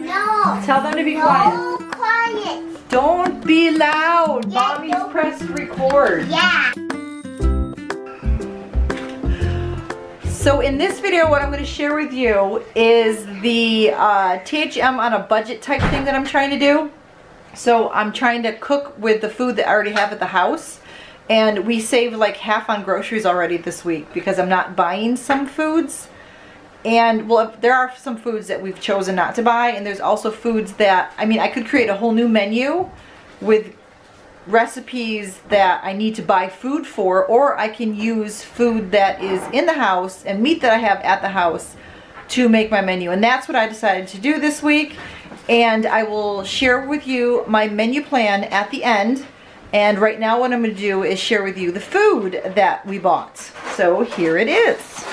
No. Tell them to be quiet. No, quiet. Don't be loud. Yeah, Mommy's don't. pressed record. Yeah. So in this video, what I'm going to share with you is the THM on a budget type thing that I'm trying to do. So I'm trying to cook with the food that I already have at the house. And we saved like half on groceries already this week because I'm not buying some foods. And well, there are some foods that we've chosen not to buy, and there's also foods that, I mean, I could create a whole new menu with recipes that I need to buy food for, or I can use food that is in the house and meat that I have at the house to make my menu. And that's what I decided to do this week. And I will share with you my menu plan at the end. And right now what I'm going to do is share with you the food that we bought. So here it is.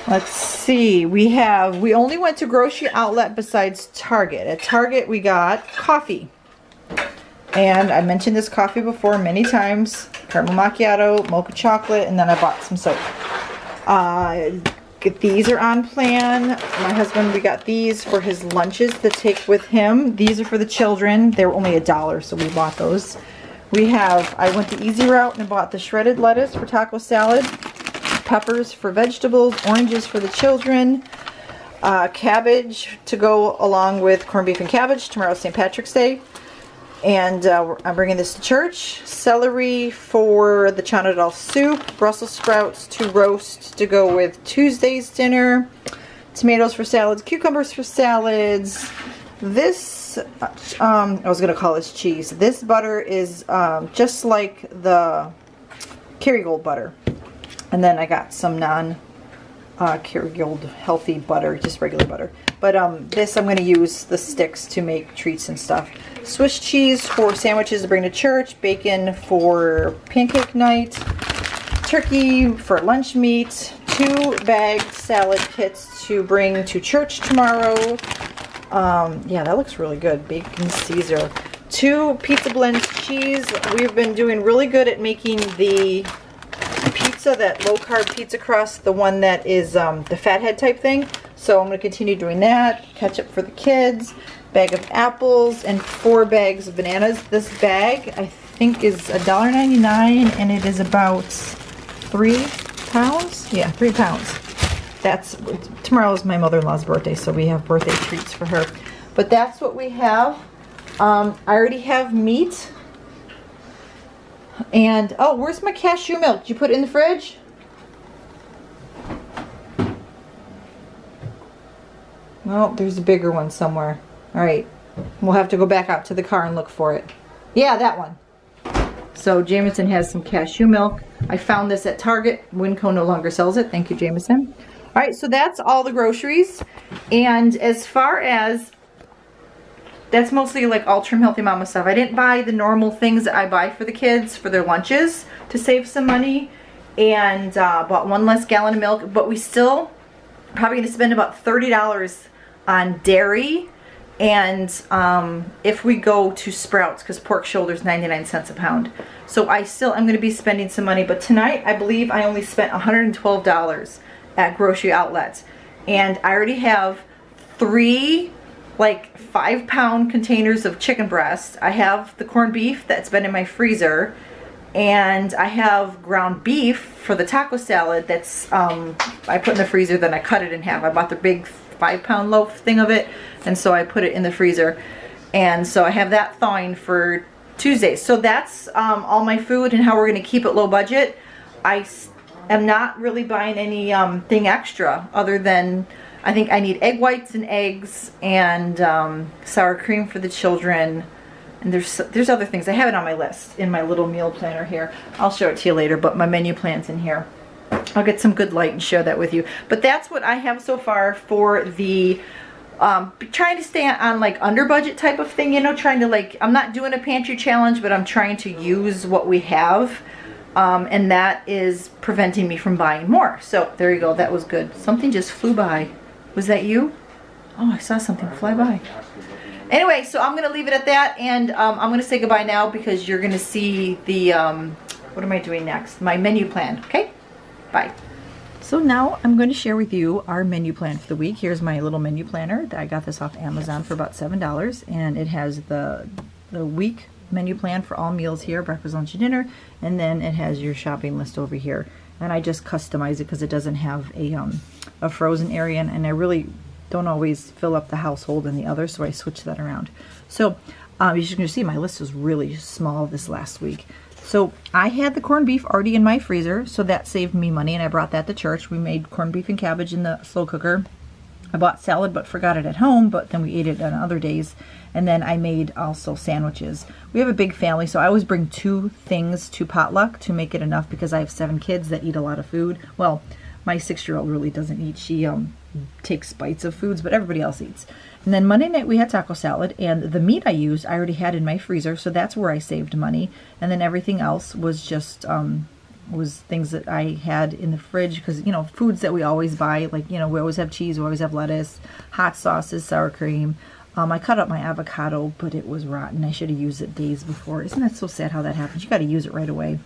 Let's see, we only went to grocery outlet besides Target. At Target we got coffee. And I mentioned this coffee before many times. Caramel macchiato, mocha chocolate, and then I bought some soap. These are on plan. My husband, we got these for his lunches to take with him. These are for the children. They were only $1, so we bought those. I went the easy route and bought the shredded lettuce for taco salad. Peppers for vegetables, oranges for the children, cabbage to go along with corned beef and cabbage. Tomorrow's St. Patrick's Day. And I'm bringing this to church. Celery for the chana dal soup. Brussels sprouts to roast to go with Tuesday's dinner. Tomatoes for salads. Cucumbers for salads. This, I was going to call this cheese. This butter is just like the Kerrygold butter. And then I got some non-Kerrygold healthy butter, just regular butter. But this I'm going to use the sticks to make treats and stuff. Swiss cheese for sandwiches to bring to church. Bacon for pancake night. Turkey for lunch meat. 2 bagged salad kits to bring to church tomorrow. Yeah, that looks really good. Bacon Caesar. 2 pizza blends cheese. We've been doing really good at making the pizza, that low carb pizza crust, the one that is the fathead type thing. So I'm going to continue doing that. Ketchup for the kids, bag of apples, and 4 bags of bananas. This bag I think is $1.99 and it is about 3 pounds. Yeah, 3 pounds. Tomorrow is my mother-in-law's birthday, so we have birthday treats for her. But that's what we have. I already have meat. And, oh, where's my cashew milk? Did you put it in the fridge? Well, there's a bigger one somewhere. Alright, we'll have to go back out to the car and look for it. Yeah, that one. So, Jameson has some cashew milk. I found this at Target. Winco no longer sells it. Thank you, Jameson. Alright, so that's all the groceries. And as far as that's mostly like all Trim Healthy Mama stuff. I didn't buy the normal things that I buy for the kids for their lunches to save some money, and bought 1 less gallon of milk, but we still probably going to spend about $30 on dairy, and if we go to Sprouts, because pork shoulder is 99 cents a pound. So I'm going to be spending some money, but tonight I believe I only spent $112 at grocery outlets, and I already have 3 like 5-pound containers of chicken breast. I have the corned beef that's been in my freezer, and I have ground beef for the taco salad that's I put in the freezer, then I cut it in half. I bought the big 5-pound loaf thing of it, and so I put it in the freezer, and so I have that thawing for Tuesday. So that's all my food and how we're going to keep it low budget. I am not really buying any thing extra other than I think I need egg whites and eggs and sour cream for the children. And there's other things. I have it on my list in my little meal planner here. I'll show it to you later, but my menu plan's in here. I'll get some good light and share that with you. But that's what I have so far for the trying to stay on like under budget type of thing, you know, trying to like, I'm not doing a pantry challenge, but I'm trying to use what we have. And that is preventing me from buying more. So there you go. That was good. Something just flew by. Was that you? Oh, I saw something fly by. Anyway, so I'm going to leave it at that, and I'm going to say goodbye now because you're going to see the, what am I doing next? My menu plan, okay? Bye. So now I'm going to share with you our menu plan for the week. Here's my little menu planner. I got this off Amazon for about $7, and it has the week menu plan for all meals here, breakfast, lunch, and dinner, and then it has your shopping list over here. And I just customize it because it doesn't have a frozen area, and I really don't always fill up the household and the other, so I switch that around. So as you can see, my list was really small this last week. So I had the corned beef already in my freezer, so that saved me money, and I brought that to church. We made corned beef and cabbage in the slow cooker. I bought salad but forgot it at home, but then we ate it on other days. And then I made also sandwiches. We have a big family, so I always bring 2 things to potluck to make it enough because I have 7 kids that eat a lot of food. Well, my 6-year-old really doesn't eat. She takes bites of foods, but everybody else eats. And then Monday night we had taco salad, and the meat I used I already had in my freezer, so that's where I saved money. And then everything else was just was things that I had in the fridge because, you know, foods that we always buy, like, you know, we always have cheese, we always have lettuce, hot sauces, sour cream. I cut up my avocado, but it was rotten. I should have used it days before. Isn't that so sad how that happens? You got to use it right away.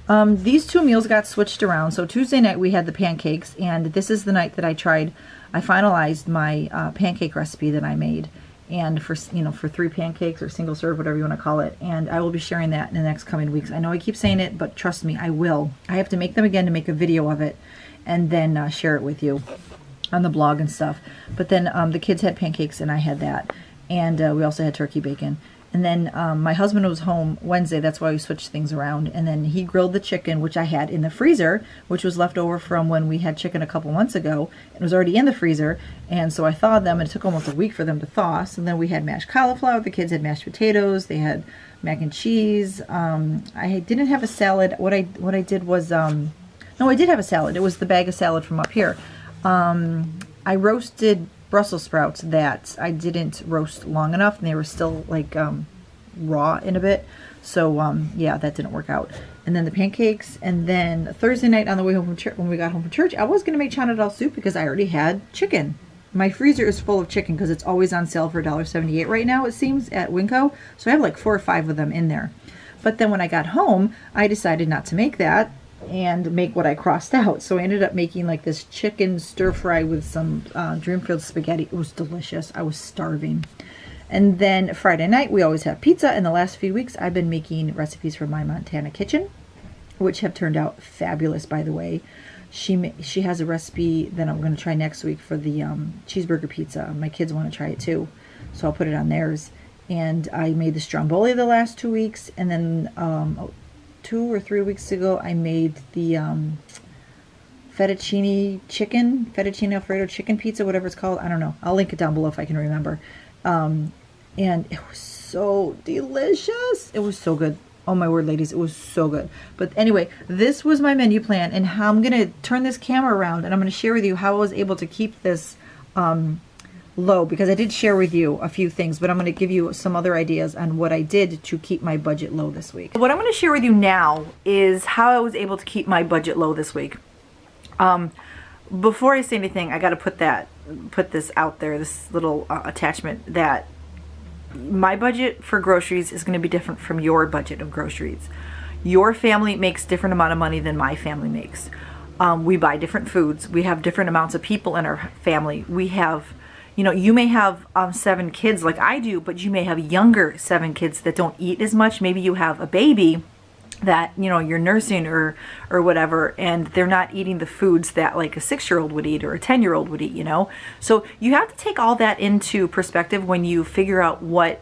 These 2 meals got switched around. So Tuesday night we had the pancakes, and this is the night that I finalized my pancake recipe that I made, and for 3 pancakes or single serve, whatever you want to call it. And I will be sharing that in the next coming weeks. I know I keep saying it, but trust me, I will. I have to make them again to make a video of it, and then share it with you on the blog and stuff. But then the kids had pancakes, and I had that, and we also had turkey bacon. And then my husband was home Wednesday, that's why we switched things around. And then he grilled the chicken, which I had in the freezer, which was left over from when we had chicken a couple months ago. It was already in the freezer, and so I thawed them, and it took almost a week for them to thaw. So then we had mashed cauliflower, the kids had mashed potatoes, they had mac and cheese. I didn't have a salad. What I did was, no, I did have a salad. It was the bag of salad from up here. I roasted Brussels sprouts that I didn't roast long enough, and they were still like raw in a bit, so yeah, that didn't work out. And then the pancakes, and then Thursday night on the way home from church, when we got home from church, I was going to make chana dal soup because I already had chicken. My freezer is full of chicken because it's always on sale for $1.78 right now, it seems, at Winco, so I have like 4 or 5 of them in there. But then when I got home, I decided not to make that and make what I crossed out. So I ended up making like this chicken stir fry with some Dreamfield spaghetti. It was delicious. I was starving. And then Friday night we always have pizza, and the last few weeks I've been making recipes from my Montana kitchen, which have turned out fabulous, by the way. She has a recipe that I'm going to try next week for the cheeseburger pizza. My kids want to try it too, so I'll put it on theirs. And I made the stromboli the last 2 weeks, and then 2 or 3 weeks ago I made the fettuccine Alfredo chicken pizza, whatever it's called. I don't know. I'll link it down below if I can remember. And it was so delicious. It was so good. Oh my word, ladies, it was so good. But anyway, this was my menu plan, and how I'm going to turn this camera around, and I'm going to share with you how I was able to keep this low, because I did share with you a few things, but I'm going to give you some other ideas on what I did to keep my budget low this week. What I'm going to share with you now is how I was able to keep my budget low this week. Before I say anything, I got to put this out there, this little attachment, that my budget for groceries is going to be different from your budget of groceries. Your family makes different amount of money than my family makes. We buy different foods. We have different amounts of people in our family. We have, you know, you may have 7 kids like I do, but you may have younger 7 kids that don't eat as much. Maybe you have a baby that, you know, you're nursing or whatever, and they're not eating the foods that like a 6-year-old would eat or a 10-year-old would eat, you know. So you have to take all that into perspective when you figure out what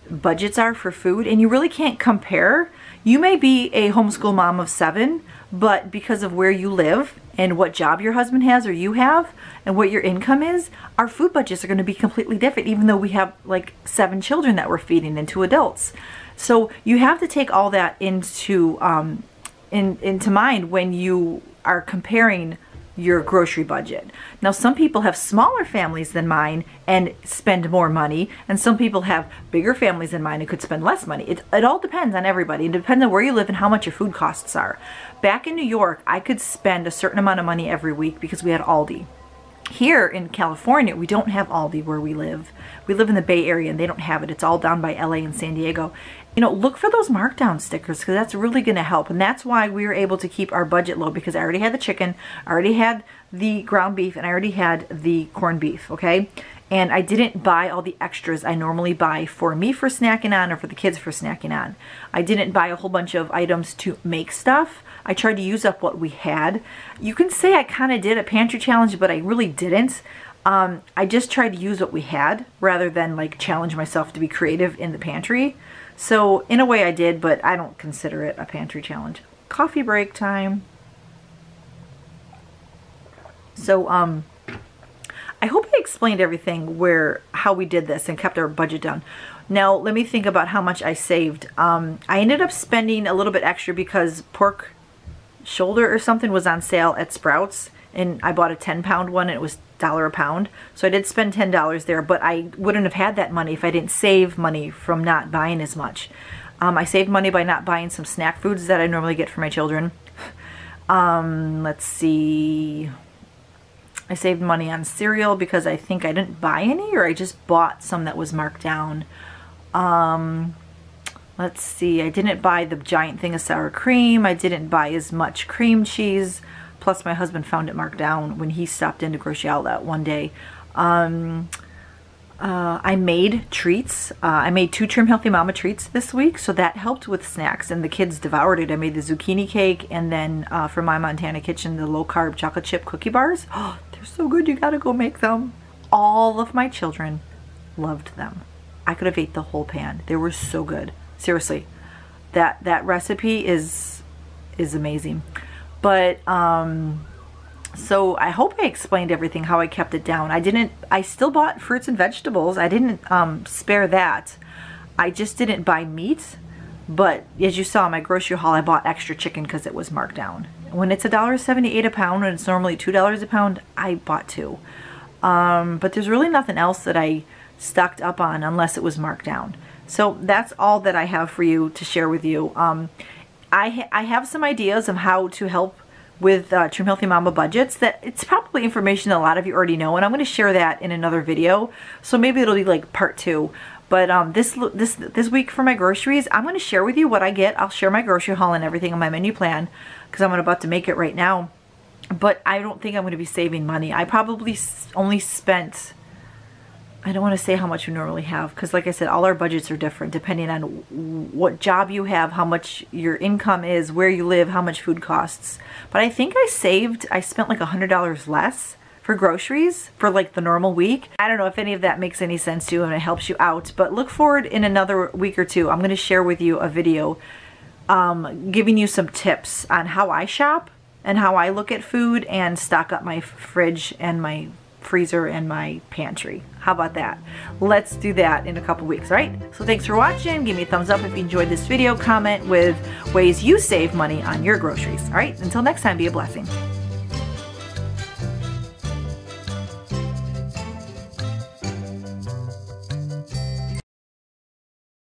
budgets are for food, and you really can't compare. You may be a homeschool mom of 7, but because of where you live and what job your husband has or you have and what your income is, our food budgets are going to be completely different, even though we have like 7 children that we're feeding and 2 adults. So you have to take all that into mind when you are comparing your grocery budget. Now, some people have smaller families than mine and spend more money, and some people have bigger families than mine and could spend less money. It all depends on everybody. It depends on where you live and how much your food costs are. Back in New York, I could spend a certain amount of money every week because we had Aldi. Here in California, we don't have Aldi where we live. We live in the Bay Area and they don't have it. It's all down by LA and San Diego. You know, look for those markdown stickers because that's really going to help. And that's why we were able to keep our budget low, because I already had the chicken, I already had the ground beef, and I already had the corned beef, okay? And I didn't buy all the extras I normally buy for me for snacking on or for the kids for snacking on. I didn't buy a whole bunch of items to make stuff. I tried to use up what we had. You can say I kind of did a pantry challenge, but I really didn't. I just tried to use what we had rather than like challenge myself to be creative in the pantry. So in a way I did, but I don't consider it a pantry challenge. Coffee break time. So I hope I explained everything how we did this and kept our budget down. Now let me think about how much I saved. I ended up spending a little bit extra because pork shoulder or something was on sale at Sprouts, and I bought a 10-pound one and it was $1 a pound. So I did spend $10 there, but I wouldn't have had that money if I didn't save money from not buying as much. I saved money by not buying some snack foods that I normally get for my children. Let's see. I saved money on cereal because I think I didn't buy any, or I just bought some that was marked down. Let's see, I didn't buy the giant thing of sour cream. I didn't buy as much cream cheese. Plus my husband found it marked down when he stopped into Grocery Outlet one day. I made treats. I made 2 Trim Healthy Mama treats this week, so that helped with snacks, and the kids devoured it. I made the zucchini cake, and then for my Montana kitchen, the low-carb chocolate chip cookie bars. Oh, they're so good, you gotta go make them. All of my children loved them. I could have ate the whole pan. They were so good. Seriously, that recipe is amazing. But so I hope I explained everything, how I kept it down. I still bought fruits and vegetables. I didn't spare that. I just didn't buy meat. But as you saw in my grocery haul, I bought extra chicken because it was marked down. When it's $1.78 a pound and it's normally $2 a pound, I bought 2. But there's really nothing else that I stocked up on unless it was marked down. So that's all that I have for you to share with you. I have some ideas of how to help with Trim Healthy Mama budgets. That it's probably information that a lot of you already know, and I'm going to share that in another video. So maybe it'll be like part 2. But this week for my groceries, I'm going to share with you what I get. I'll share my grocery haul and everything on my menu plan because I'm about to make it right now. But I don't think I'm going to be saving money. I probably only spent, I don't want to say how much we normally have because like I said, all our budgets are different depending on what job you have, how much your income is, where you live, how much food costs. But I think I spent like $100 less for groceries for like the normal week. I don't know if any of that makes any sense to you and it helps you out, but look forward in another week or 2. I'm going to share with you a video giving you some tips on how I shop and how I look at food and stock up my fridge and my freezer and my pantry. How about that? Let's do that in a couple weeks, all right? So thanks for watching. Give me a thumbs up if you enjoyed this video. Comment with ways you save money on your groceries. All right, until next time, be a blessing.